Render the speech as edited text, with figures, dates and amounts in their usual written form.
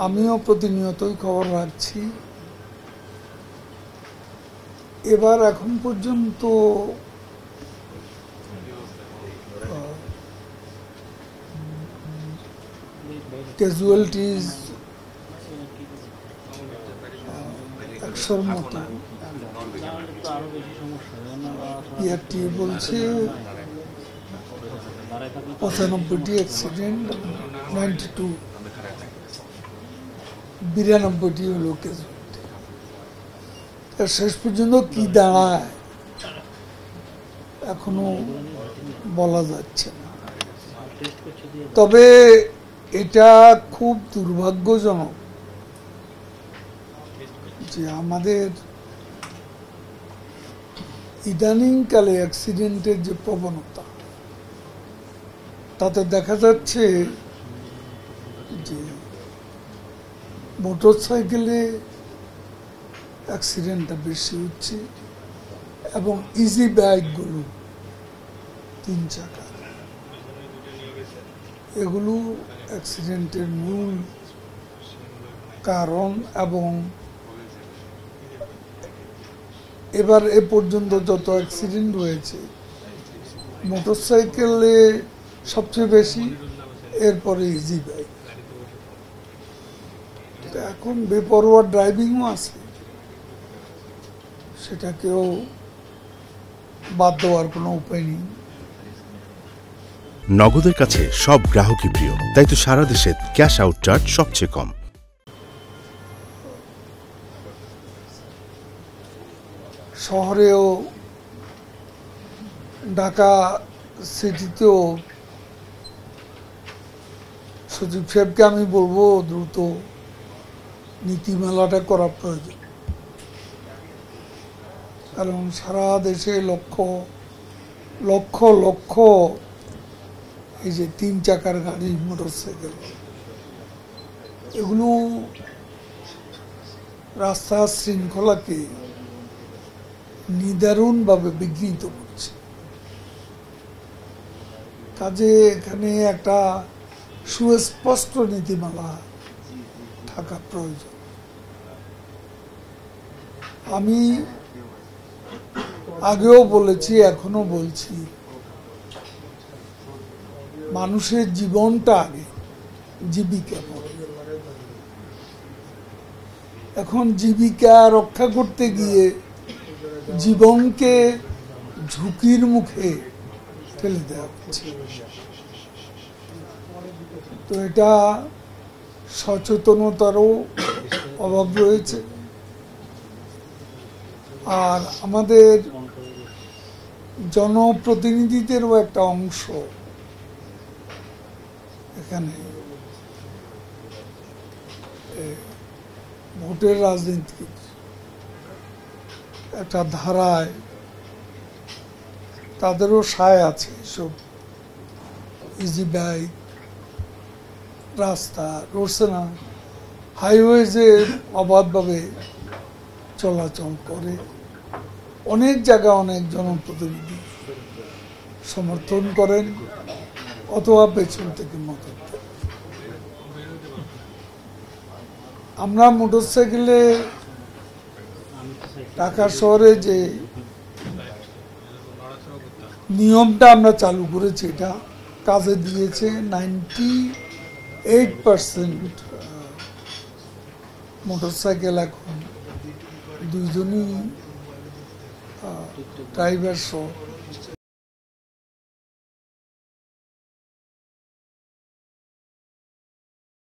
আমিও প্রতিনিয়তই খবর রাখছি। এবার এখন পর্যন্ত ক্যাজুয়ালিটিজ 100-র মতো। ইয়ারটি বলছে 95টি অ্যাক্সিডেন্ট, 92টি হলো ক্যাজুয়ালিটি। শেষ পর্যন্ত কি দাঁড়ায় এখনো বলা যাচ্ছে না। তবে এটা খুব দুর্ভাগ্যজনক যে আমাদের ইদানিংকালে অ্যাক্সিডেন্টের যে প্রবণতা, তাতে দেখা যাচ্ছে যে মোটরসাইকেলে অ্যাক্সিডেন্টটা বেশি হচ্ছে এবং ইজি বাইকগুলো 3 চাকা, এগুলো অ্যাক্সিডেন্টের মূল কারণ। এবং এবার এ পর্যন্ত যত অ্যাক্সিডেন্ট হয়েছে, মোটরসাইকেলে সবচেয়ে বেশি, এরপরে ইজি বাইক। এখন বেপরোয়া ড্রাইভিংও আছে, সেটাকেও বাদ দেওয়ার কোনো উপায় নেই। নগদের কাছে সব গ্রাহকই প্রিয়, তাই তো সারা দেশে ক্যাশ আউট চার্জ সবচেয়ে কম। শহরেও, ঢাকা সিটিতেও সচিব সাহেবকে আমি বলবো দ্রুত নীতিমালাটা করা প্রয়োজন। কারণ সারা দেশে লক্ষ লক্ষ লক্ষ এই যে 3 চাকার গাড়ি, মোটরসাইকেল, এগুলো রাস্তার শৃঙ্খলাকে নিদারুণভাবে বিঘ্নিত করছে। কাজে এখানে একটা সুস্পষ্ট নীতিমালা থাকা প্রয়োজন। আমি আগেও বলেছি, এখনো বলছি, মানুষের জীবনটা আগে, জীবিকা পরে। এখন জীবিকা রক্ষা করতে গিয়ে জীবনকে ঝুঁকির মুখে ঠেলে দেওয়া হচ্ছে। তো এটা সচেতনতারও অভাব রয়েছে। আর আমাদের জনপ্রতিনিধিদেরও একটা অংশ এখানে ভোটের রাজনীতির একটা ধারায় তাদেরও সায় আছে। সব ইজি বাইক, রাস্তা, রোডসেনা, হাইওয়েজে অবাধভাবে চলাচল করে। অনেক জায়গায় অনেক জনপ্রতিনিধি সমর্থন করেন অথবা পেছন থেকে মদত দেন। আমরা মোটরসাইকেলে ঢাকা শহরে যে নিয়মটা আমরা চালু করেছি, এটা কাজে দিয়েছে। 98% মোটরসাইকেল এখন 2 জনই ড্রাইভার সহ